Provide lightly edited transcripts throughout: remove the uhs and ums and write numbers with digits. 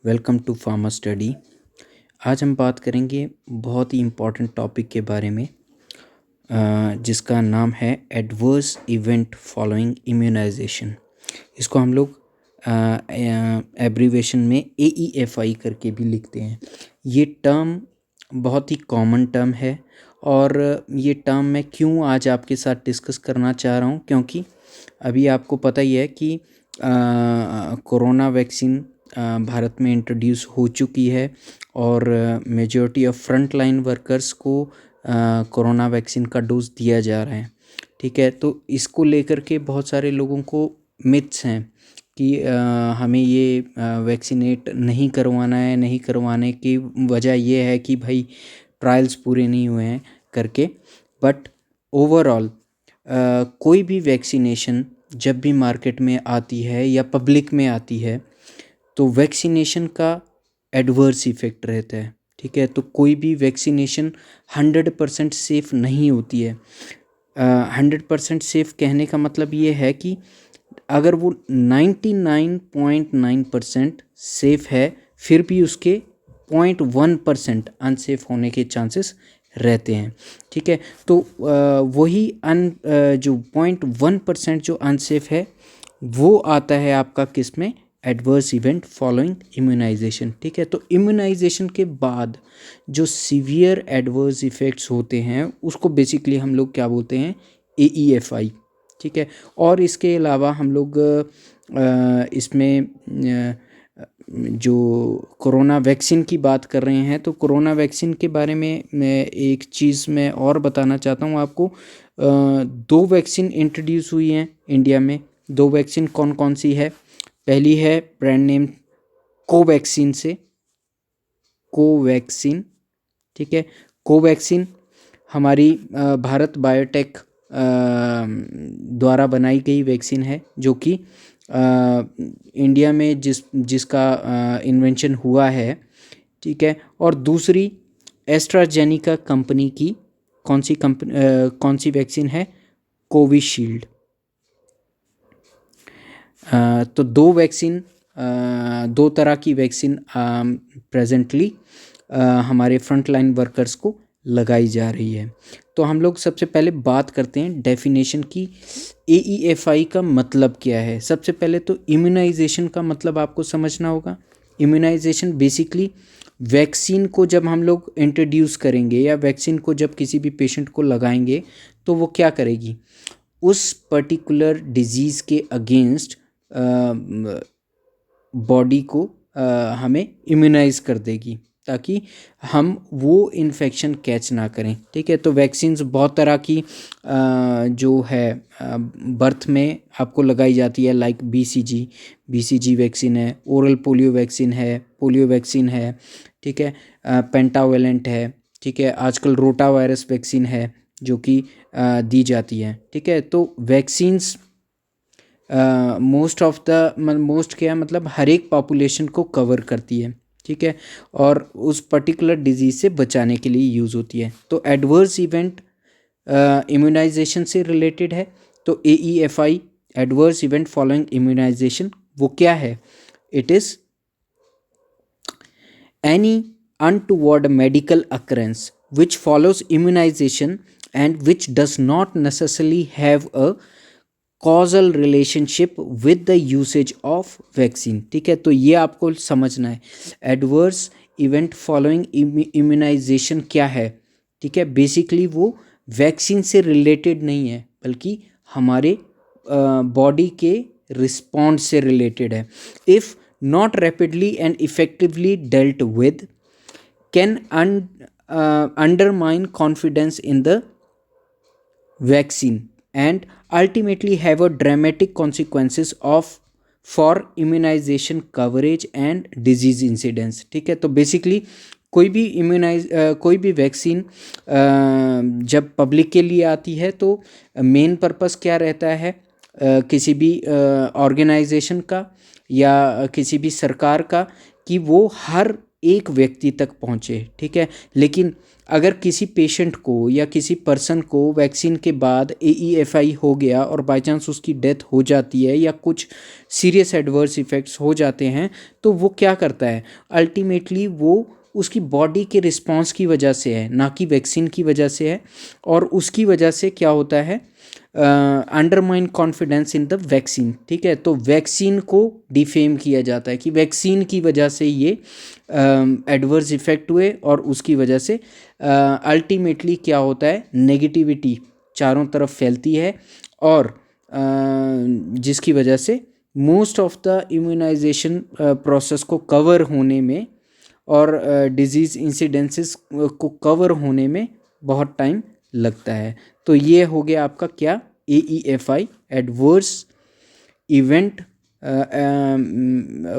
Welcome to pharma study. आज हम बात करेंगे बहुत ही इम्पॉर्टेंट टॉपिक के बारे में जिसका नाम है एडवर्स इवेंट फॉलोइंग इम्यूनाइजेशन। इसको हम लोग एब्रीवेशन में AEFI करके भी लिखते हैं। ये टर्म बहुत ही कॉमन टर्म है और ये टर्म मैं क्यों आज आपके साथ डिस्कस करना चाह रहा हूँ, क्योंकि अभी आपको पता ही है कि कोरोना वैक्सीन भारत में इंट्रोड्यूस हो चुकी है और majority of front line workers को कोरोना वैक्सीन का डोज दिया जा रहा है। ठीक है, तो इसको लेकर के बहुत सारे लोगों को मिथ्स हैं कि हमें ये वैक्सीनेट नहीं करवाना है। नहीं करवाने की वजह ये है कि भाई ट्रायल्स पूरे नहीं हुए हैं करके। बट ओवरऑल कोई भी वैक्सीनेशन जब भी मार्केट में आती है या पब्लिक में आती है तो वैक्सीनेशन का एडवर्स इफ़ेक्ट रहता है। ठीक है, तो कोई भी वैक्सीनेशन 100% सेफ़ नहीं होती है। 100% सेफ़ कहने का मतलब ये है कि अगर वो 99.9% सेफ़ है फिर भी उसके 0.1% अनसेफ होने के चांसेस रहते हैं। ठीक है, तो वही जो 0.1% जो अनसेफ है वो आता है आपका किस में, एडवर्स इवेंट फॉलोइंग इम्यूनाइजेशन। ठीक है, तो इम्यूनाइजेशन के बाद जो सीवियर एडवर्स इफ़ेक्ट्स होते हैं उसको बेसिकली हम लोग क्या बोलते हैं, AEFI। ठीक है, और इसके अलावा हम लोग इसमें जो कोरोना वैक्सीन की बात कर रहे हैं तो कोरोना वैक्सीन के बारे में मैं एक चीज़ मैं और बताना चाहता हूँ आपको। 2 वैक्सीन इंट्रोड्यूस हुई हैं इंडिया में। 2 वैक्सीन कौन कौन सी है? पहली है ब्रांड नेम कोवैक्सीन से, कोवैक्सीन। ठीक है, कोवैक्सीन हमारी भारत बायोटेक द्वारा बनाई गई वैक्सीन है जो कि इंडिया में जिसका इन्वेंशन हुआ है। ठीक है, और दूसरी एस्ट्राजेनिका कंपनी की कौन सी वैक्सीन है, कोविशील्ड। तो 2 वैक्सीन, 2 तरह की वैक्सीन प्रेजेंटली हमारे फ्रंट लाइन वर्कर्स को लगाई जा रही है। तो हम लोग सबसे पहले बात करते हैं डेफिनेशन की, AEFI का मतलब क्या है। सबसे पहले तो इम्यूनाइजेशन का मतलब आपको समझना होगा। इम्यूनाइजेशन बेसिकली वैक्सीन को जब हम लोग इंट्रोड्यूस करेंगे या वैक्सीन को जब किसी भी पेशेंट को लगाएंगे तो वो क्या करेगी, उस पर्टिकुलर डिजीज़ के अगेंस्ट बॉडी को हमें इम्यूनाइज कर देगी ताकि हम वो इन्फेक्शन कैच ना करें। ठीक है, तो वैक्सीन्स बहुत तरह की जो है बर्थ में आपको लगाई जाती है, लाइक BCG वैक्सीन है, ओरल पोलियो वैक्सीन है। ठीक है, पेंटावेलेंट है। ठीक है, आजकल रोटा वायरस वैक्सीन है जो कि दी जाती है। ठीक है, तो वैक्सीन्स मोस्ट क्या मतलब हर एक पॉपुलेशन को कवर करती है। ठीक है, और उस पर्टिकुलर डिजीज़ से बचाने के लिए यूज़ होती है। तो एडवर्स इवेंट इम्यूनाइजेशन से रिलेटेड है। तो AEFI adverse event following immunisation वो क्या है, it is any untoward medical occurrence which follows immunization and which does not necessarily have a causal relationship with the usage of vaccine। ठीक है, तो ये आपको समझना है एडवर्स इवेंट फॉलोइंग इम्यूनाइजेशन क्या है। ठीक है, बेसिकली वो वैक्सीन से रिलेटेड नहीं है बल्कि हमारे बॉडी के रिस्पॉन्स से रिलेटेड है। If not rapidly and effectively dealt with can undermine confidence in the vaccine and ultimately have a dramatic consequences for immunization coverage and disease incidence। ठीक है, तो बेसिकली कोई भी वैक्सीन जब पब्लिक के लिए आती है तो मेन पर्पस क्या रहता है, किसी भी ऑर्गेनाइजेशन का या किसी भी सरकार का, कि वो हर एक व्यक्ति तक पहुँचे, ठीक है। लेकिन अगर किसी पेशेंट को या किसी पर्सन को वैक्सीन के बाद AEFI हो गया और बाय चांस उसकी डेथ हो जाती है या कुछ सीरियस एडवर्स इफ़ेक्ट्स हो जाते हैं, तो वो क्या करता है, अल्टीमेटली वो उसकी बॉडी के रिस्पॉन्स की वजह से है, ना कि वैक्सीन की वजह से है। और उसकी वजह से क्या होता है, undermine confidence in the vaccine, ठीक है। तो वैक्सीन को डिफेम किया जाता है कि वैक्सीन की वजह से ये एडवर्स इफ़ेक्ट हुए और उसकी वजह से अल्टीमेटली क्या होता है, नेगेटिविटी चारों तरफ फैलती है और जिसकी वजह से most of the immunisation process को कवर होने में और डिजीज़ इंसिडेंसेस को कवर होने में बहुत टाइम लगता है। तो ये हो गया आपका क्या, AEFI, adverse event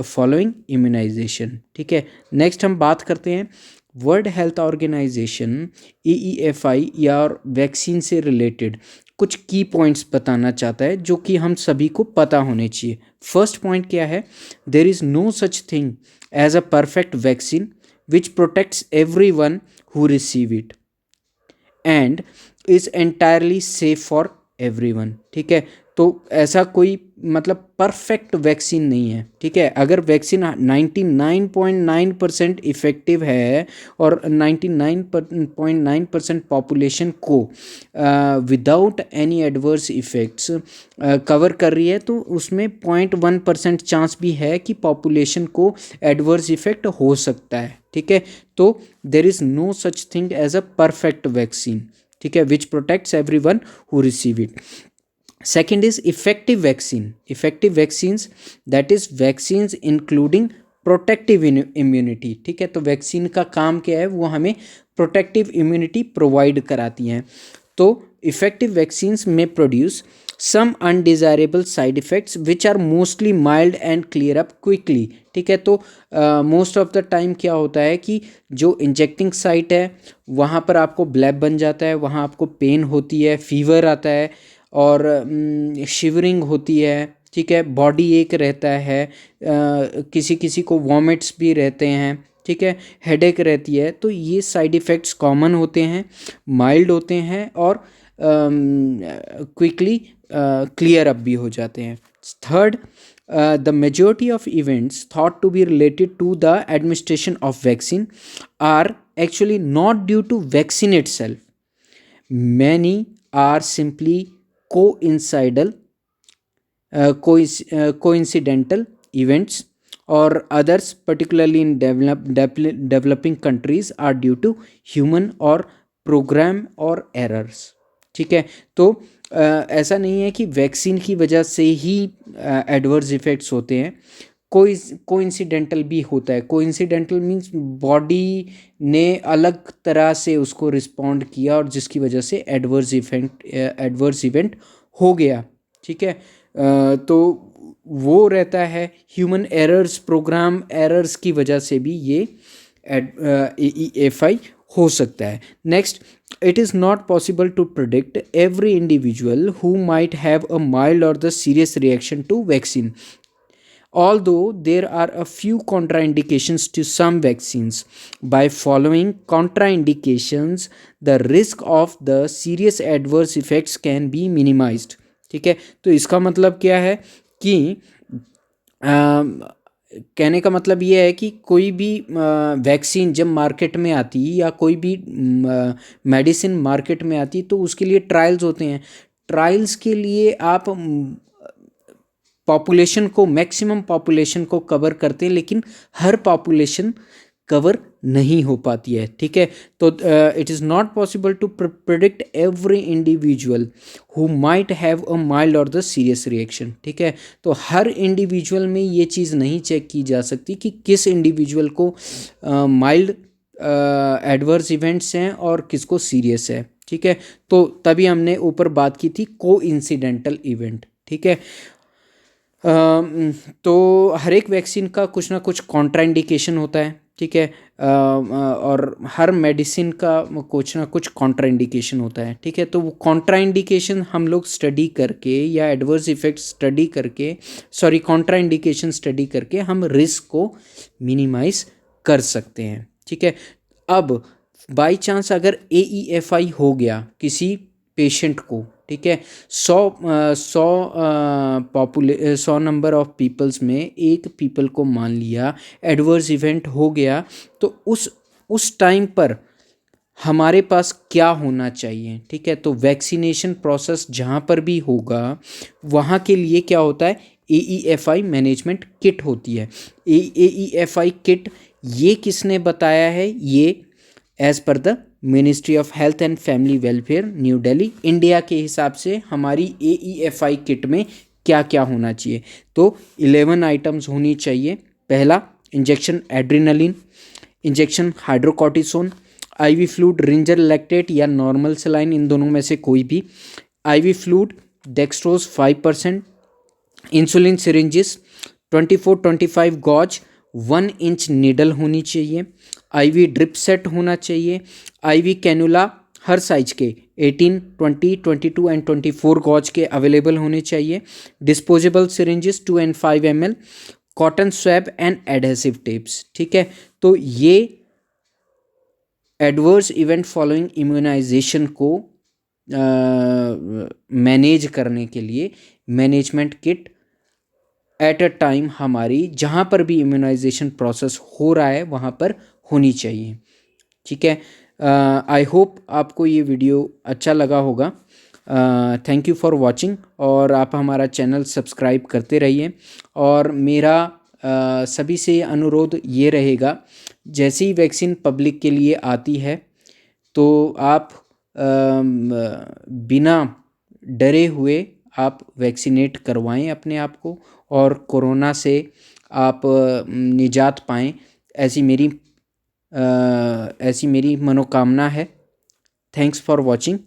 following immunisation, ठीक है। नेक्स्ट हम बात करते हैं वर्ल्ड हेल्थ ऑर्गेनाइजेशन AEFI या वैक्सीन से रिलेटेड कुछ की पॉइंट्स बताना चाहता है जो कि हम सभी को पता होने चाहिए। फर्स्ट पॉइंट क्या है, there is no such thing as a perfect vaccine which protects everyone who receive it and is entirely safe for everyone, ठीक है। तो ऐसा कोई मतलब परफेक्ट वैक्सीन नहीं है, ठीक है। अगर वैक्सीन 99.9% इफ़ेक्टिव है और 99.9% पॉपुलेशन को without any adverse effects cover कर रही है, तो उसमें 0.1% चांस भी है कि पॉपुलेशन को एडवर्स इफ़ेक्ट हो सकता है, ठीक है। तो there is no such thing as a perfect vaccine, ठीक है, which protects everyone who receive it. Second is effective vaccine. Effective vaccines, that is vaccines including protective immunity, ठीक है। तो वैक्सीन का काम क्या है, वो हमें प्रोटेक्टिव इम्यूनिटी प्रोवाइड कराती हैं। तो इफेक्टिव वैक्सीन्स में produce some undesirable side effects which are mostly mild and clear up quickly, ठीक है। तो मोस्ट ऑफ द टाइम क्या होता है कि जो इंजेक्टिंग साइट है वहाँ पर आपको ब्लैब बन जाता है, वहाँ आपको पेन होती है, फीवर आता है और शिवरिंग होती है, ठीक है, बॉडी एक रहता है, किसी किसी को वॉमिट्स भी रहते हैं, ठीक है, हेडेक रहती है। तो ये साइड इफ़ेक्ट्स कॉमन होते हैं, माइल्ड होते हैं और क्विकली क्लियर अप भी हो जाते हैं। Third, the majority of events thought to be related to the administration of vaccine are actually not due to vaccine itself. Many are simply coincidental events, or others, particularly in developing countries, are due to human or program or errors, ठीक है। तो ऐसा नहीं है कि vaccine की वजह से ही एडवर्स इफ़ेक्ट्स होते हैं, कोइंसिडेंटल भी होता है। कोइंसिडेंटल मीन्स बॉडी ने अलग तरह से उसको रिस्पॉन्ड किया और जिसकी वजह से एडवर्स इवेंट हो गया, ठीक है। तो वो रहता है ह्यूमन एरर्स, प्रोग्राम एरर्स की वजह से भी ये AEFI हो सकता है। Next, it is not possible to predict every individual who might have a mild or the serious reaction to vaccine. Although there are a few contraindications to some vaccines, by following contraindications, the risk of the serious adverse effects can be minimized, ठीक है। तो इसका मतलब क्या है कि कहने का मतलब ये है कि कोई भी वैक्सीन जब मार्केट में आती या कोई भी मेडिसिन मार्केट में आती तो उसके लिए ट्रायल्स होते हैं। ट्रायल्स के लिए आप पॉपुलेशन को, मैक्सिमम पॉपुलेशन को कवर करते हैं, लेकिन हर पॉपुलेशन कवर नहीं हो पाती है, ठीक है। तो it is not possible to predict every individual who might have a mild और द सीरियस रिएक्शन, ठीक है। तो हर इंडिविजुअल में ये चीज़ नहीं चेक की जा सकती कि किस इंडिविजुअल को माइल्ड एडवर्स इवेंट्स हैं और किसको सीरियस है, ठीक है। तो तभी हमने ऊपर बात की थी कोइंसिडेंटल इवेंट, ठीक है। तो हर एक वैक्सीन का कुछ ना कुछ कॉन्ट्राइंडिकेशन होता है, ठीक है। और हर मेडिसिन का कुछ ना कुछ कॉन्ट्राइंडिकेशन होता है, ठीक है। तो वो कॉन्ट्राइंडिकेशन हम लोग स्टडी करके या एडवर्स इफेक्ट स्टडी करके, कॉन्ट्राइंडिकेशन स्टडी करके हम रिस्क को मिनिमाइज कर सकते हैं। ठीक है, अब बाय चांस अगर AEFI हो गया किसी पेशेंट को, ठीक है, 100 नंबर ऑफ पीपल्स में एक पीपल को मान लिया एडवर्स इवेंट हो गया, तो उस टाइम पर हमारे पास क्या होना चाहिए। ठीक है, तो वैक्सीनेशन प्रोसेस जहाँ पर भी होगा वहाँ के लिए क्या होता है, AEFI मैनेजमेंट किट होती है। AEFI किट ये किसने बताया है, ये as per the ministry of health and family welfare new Delhi, India के हिसाब से हमारी AEFI किट में क्या क्या होना चाहिए। तो 11 आइटम्स होनी चाहिए। पहला, injection adrenaline, injection hydrocortisone, IV fluid Ringer lactate या नॉर्मल सलाइन, इन दोनों में से कोई भी, IV fluid dextrose 5%, insulin syringes 24-25 gauge 1 inch needle होनी चाहिए, IV ड्रिप सेट होना चाहिए, IV कैनुला हर साइज के 18, 20, 22 एंड 24 गॉज के अवेलेबल होने चाहिए, disposable syringes 2 and 5 ml, cotton swab and adhesive tapes. ठीक है, तो ये एडवर्स इवेंट फॉलोइंग इम्यूनाइजेशन को मैनेज करने के लिए management kit at a time हमारी जहाँ पर भी इम्यूनाइजेशन प्रोसेस हो रहा है वहाँ पर होनी चाहिए। ठीक है, आई होप आपको ये वीडियो अच्छा लगा होगा। थैंक यू फॉर वॉचिंग, और आप हमारा चैनल सब्सक्राइब करते रहिए। और मेरा सभी से अनुरोध ये रहेगा, जैसे ही वैक्सीन पब्लिक के लिए आती है तो आप बिना डरे हुए आप वैक्सीनेट करवाएं अपने आप को, और कोरोना से आप निजात पाएं, ऐसी मेरी मनोकामना है। Thanks for watching.